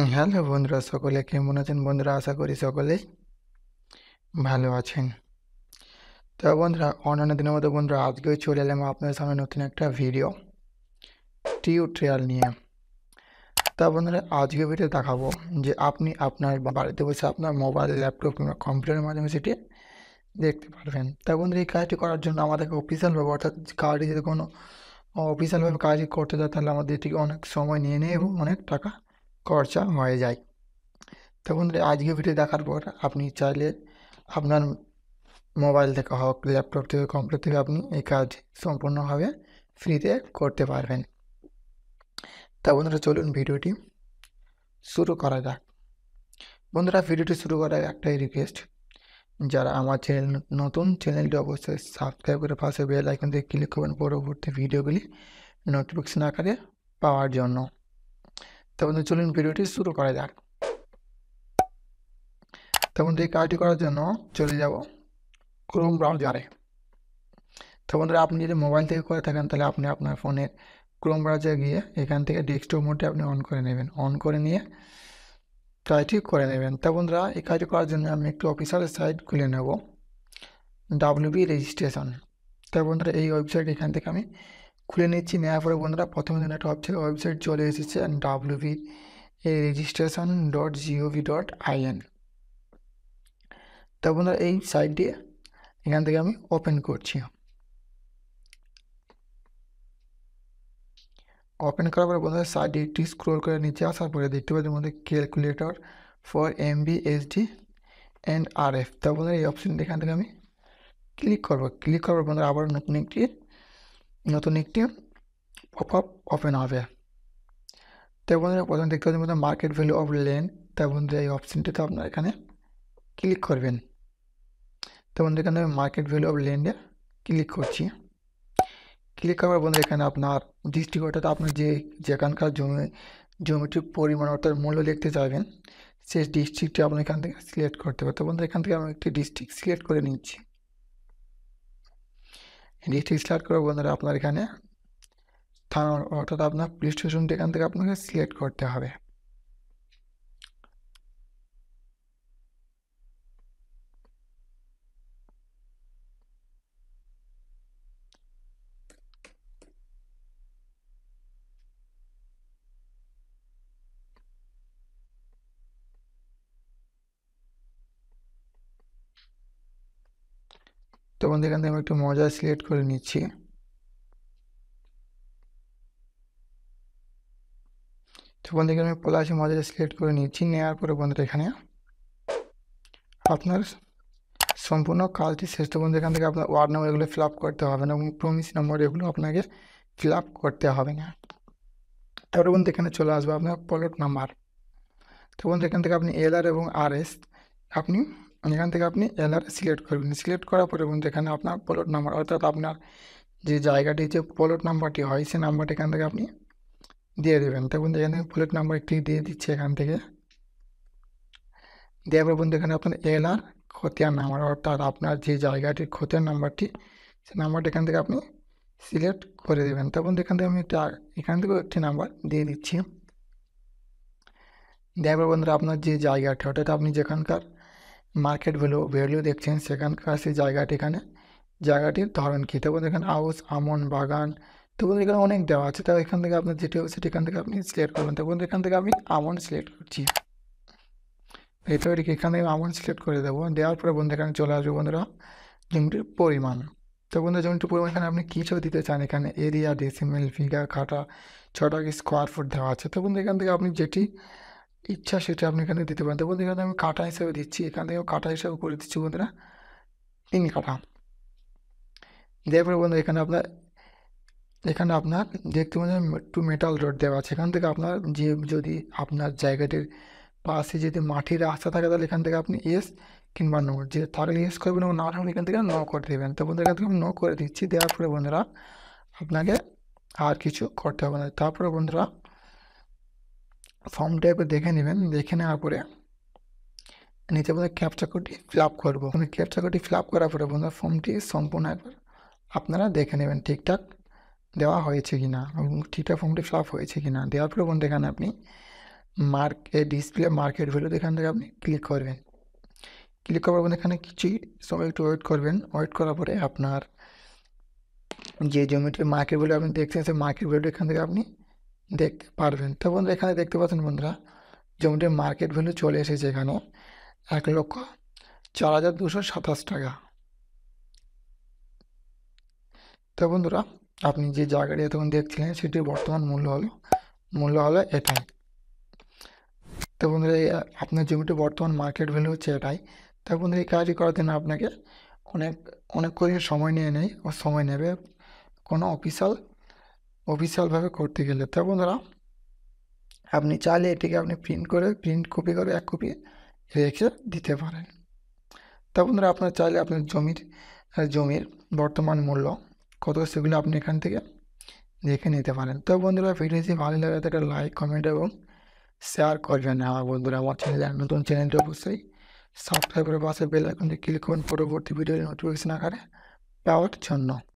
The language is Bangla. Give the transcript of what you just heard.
হ্যালো বন্ধুরা, সকলে কেমন আছেন? বন্ধুরা, আশা করি সকলেই ভালো আছেন। তো বন্ধুরা, অন্যান্য দিনের মতো বন্ধুরা আজকেও চলে এলাম আপনাদের সামনে নতুন একটা ভিডিও টিউটোরিয়াল নিয়ে। তা বন্ধুরা, আজকে ভিডিও দেখাবো যে আপনি আপনার বাড়িতে বসে আপনার মোবাইল, ল্যাপটপ কিংবা কম্পিউটারের মাধ্যমে সেটি দেখতে পারবেন। তা বন্ধুরা, এই কাজটি করার জন্য আমাদেরকে অফিসিয়ালভাবে, অর্থাৎ কাজটি যদি কোনো অফিসিয়ালভাবে কাজ করতে যায় তাহলে আমাদের এটিকে অনেক সময় নিয়ে নেয় এবং অনেক টাকা খরচা হয়ে যায়। তো বন্ধুরা, আজকে ভিডিও দেখার পর আপনি চাইলে আপনার মোবাইল থেকে হোক, ল্যাপটপ থেকে, কম্পিউটার থেকে আপনি এই কাজ সম্পূর্ণভাবে ফ্রিতে করতে পারবেন। তা বন্ধুরা, চলুন ভিডিওটি শুরু করা যাক। বন্ধুরা, ভিডিওটি শুরু করার একটাই রিকোয়েস্ট, যারা আমার চ্যানেল নতুন, চ্যানেলটি অবশ্যই সাবস্ক্রাইব করে পাশে বেল আইকন দিয়ে ক্লিক করবেন পরবর্তী ভিডিওগুলি নোটিফিকেশন আকারে পাওয়ার জন্য। তা বন্ধুরা, চলুন ভিডিওটি শুরু করা যাক। তা বন্ধুরা, এই কাজটি করার জন্য চলে যাব ক্রোম ব্রাউজারে। তো বন্ধুরা, আপনি যদি মোবাইল থেকে করে থাকেন তাহলে আপনি আপনার ফোনের ক্রোম ব্রাউজারে গিয়ে এখান থেকে ডেস্কটপ মোডে আপনি অন করে নেবেন। অন করে নিয়ে কাজটি করে নেবেন। তা বন্ধুরা, এই কাজটি করার জন্য আমি একটু অফিসিয়াল সাইট খুলে নেব, WP রেজিস্ট্রেশন। তা বন্ধুরা, এই ওয়েবসাইট এখান থেকে আমি খুলে নিচ্ছি। নেওয়ার পরে বন্ধুরা, প্রথমে দিন একটা ওয়েবসাইট চলে এসেছে wp registration.gov.in। তা বন্ধুরা, এই সাইটটি এখান থেকে আমি ওপেন করছি। ওপেন করার পরে বন্ধুরা, সাইডে একটি স্ক্রোল করে নিচে আসার পরে দেখতে পাচ্ছি মধ্যে calculator for MB SD and RF। তা বন্ধুরা, এই অপশানটি এখান থেকে আমি ক্লিক করবো। ক্লিক করার পর বন্ধুরা, আবার নতুন একটি পপ আপ ওপেন হবে। তাই বন্ধুরা, প্রথমে দেখতে পাচ্ছি বন্ধুরা মার্কেট ভ্যালু অফ ল্যান্ড। তাই বন্ধুরা, এই অপশানটিতে আপনারা এখানে ক্লিক করবেন। তো বন্ধুরা, এখানে আমি মার্কেট ভ্যালু অফ ল্যান্ডে ক্লিক করছি। ক্লিক করার বন্ধুরা, এখানে আপনার ডিস্ট্রিক্ট, অর্থাৎ আপনার যেখানকার জমিটির পরিমাণ অর্থাৎ মূল্য দেখতে চাইবেন সেই ডিস্ট্রিক্টটি আপনি এখান থেকে সিলেক্ট করতে পারেন। তো বন্ধুরা, এখান থেকে আমি একটি ডিস্ট্রিক্ট সিলেক্ট করে নিচ্ছি। ডিস্ট্রিক্ট সিলেক্ট করে বন্ধুরা, আপনার এখানে থানা অর্থাৎ আপনার পুলিশ স্টেশনটি এখান থেকে আপনাকে সিলেক্ট করতে হবে। তো বন্ধুরা, এখান থেকে আমি একটু মজা সিলেক্ট করে নিচ্ছি। তো বন্ধুরা, এখানে আমি পলাশি মজা সিলেক্ট করে নিচ্ছি। নেওয়ার পরে বন্ধুরা, এখানে আপনার সম্পূর্ণ কাজটি শেষ। তো বন্ধুরা, এখান থেকে আপনার ওয়ার্ড নাম্বার এগুলো ফিল আপ করতে হবে না এবং প্রমিস নাম্বার এগুলো আপনাকে ফিল আপ করতে হবে না। তারপরে বন্ধু, এখানে চলে আসবে আপনার প্লট নাম্বার। তো বন্ধু, এখান থেকে আপনি LR এবং RS আপনি এখান থেকে আপনি LR সিলেক্ট করবেন। সিলেক্ট করার পরে বন্ধু, এখানে আপনার প্লট নাম্বার অর্থাৎ আপনার যে জায়গাটি যে প্লট নাম্বারটি হয় সেই নাম্বারটি এখান থেকে আপনি দিয়ে দেবেন। তো বন্ধু, এখানে প্লট নাম্বার একটি দিয়ে দিচ্ছে এখান থেকে। দেওয়ার পর বন্ধু, এখানে আপনার LR খতিয়ান নাম্বার অর্থাৎ আপনার যে জায়গাটির খতিয়ান নাম্বারটি সেই নাম্বারটা এখান থেকে আপনি সিলেক্ট করে দেবেন। তো বন্ধু, এখান থেকে আমি এখান থেকেও একটি নাম্বার দিয়ে দিচ্ছি। দেওয়ার পর বন্ধুরা, আপনার যে জায়গাটা অর্থাৎ আপনি যেখানকার মার্কেট ভ্যালু দেখছেন সেখানকার সেই জায়গাটি এখানে জায়গাটির ধরন কী। তো বন্ধু, এখানে হাউস, আমন, বাগান, তো বন্ধু এখানে অনেক দেওয়া আছে। তো এখান থেকে আপনার যেটি হবে সেটি এখান থেকে আপনি সিলেক্ট করবেন। তো বন্ধু, এখান থেকে আমি আমন সিলেক্ট করছি। এটা এখানে আমন সিলেক্ট করে দেবো। দেওয়ার পরে বন্ধু, এখানে চলে আসবে বন্ধুরা জমিটির পরিমাণ। তো বন্ধু, জমিটির পরিমাণ এখানে আপনি কিছু দিতে চান, এখানে এরিয়া, ডেসিমেল, বিঘা, কাঠা, ছটা স্কোয়ার ফুট দেওয়া আছে। তো বন্ধু, এখান থেকে আপনি যেটি ইচ্ছা সেটা আপনি এখানে দিতে পারেন। তো বন্ধু, এখানে আমি কাঠা হিসেবে দিচ্ছি। এখান থেকে কাঠা হিসেবে করে দিচ্ছি বন্ধুরা 3 কাঠা। দেওয়ার পরে বন্ধু, এখানে আপনার দেখতে পাচ্ছেন একটু মেটাল রড দেওয়া আছে। এখান থেকে আপনার যদি আপনার জায়গাটির পাশে যদি মাটির রাস্তা থাকে তাহলে এখান থেকে আপনি এস কিংবা নো, যে থাকলে এস করবেন এবং না থাকলে এখান থেকে নো করে দেবেন। তো বন্ধুরা, এখান থেকে আমি নো করে দিচ্ছি। দেওয়ার পরে বন্ধুরা, আপনাকে আর কিছু করতে হবে না। তারপরে বন্ধুরা, ফর্মটা একবার দেখে নেবেন। দেখে নেওয়ার পরে নিচে বন্ধুরা ক্যাপচা কোডটি ফিল আপ করবো। ক্যাপচা কোডটি ফিল আপ করার পরে বন্ধুরা, ফর্মটি সম্পূর্ণ একবার আপনারা দেখে নেবেন ঠিকঠাক দেওয়া হয়েছে কিনা এবং ঠিকঠাক ফর্মটি ফিল আপ হয়েছে কিনা। দেওয়ার পরে বন্ধু, এখানে আপনি ডিসপ্লে মার্কেট ভ্যালু, এখান থেকে আপনি ক্লিক করবেন। ক্লিক করার পর এখানে কিছুই সময় একটু ওয়েট করবেন। ওয়েট করার পরে আপনার যে জমিটির মার্কেট ভ্যালু আপনি দেখছেন, সেই মার্কেট ভ্যালু এখান থেকে আপনি দেখতে পারবেন। তো বন্ধুরা এখানে দেখতে পাচ্ছেন বন্ধুরা, জমিটির মার্কেট ভ্যালু চলে এসেছে এখানে 1,04,227 টাকা। তো বন্ধুরা আপনি যে জায়গাটি এতক্ষণ দেখছিলেন সেটির বর্তমান মূল্য হলো এটাই। তো বন্ধুরা আপনার জমিটির বর্তমান মার্কেট ভ্যালু হচ্ছে এটাই। তো বন্ধুরা এই কাজটি করার জন্য আপনাকে অনেক করে সময় নিয়ে নেয় ও সময় নেবে কোনো অফিসিয়ালভাবে করতে গেলে। তো বন্ধুরা আপনি চাইলে এটিকে আপনি প্রিন্ট কপি করে 1 কপি রেখে দিতে পারেন। তা বন্ধুরা আপনার চাইলে আপনার জমির বর্তমান মূল্য কত সেগুলো আপনি এখান থেকে দেখে নিতে পারেন। তো বন্ধুরা ভিডিওটি ভালো লাগে একটা লাইক, কমেন্ট এবং শেয়ার করবেন। আমার বন্ধুরা আমার চ্যানেলে নতুন চ্যানেলটি অবশ্যই সাবস্ক্রাইব করে পাশে বেল আইকনটি ক্লিক করুন পরবর্তী ভিডিওর নোটিফিকেশন আকারে পাওয়ার জন্য।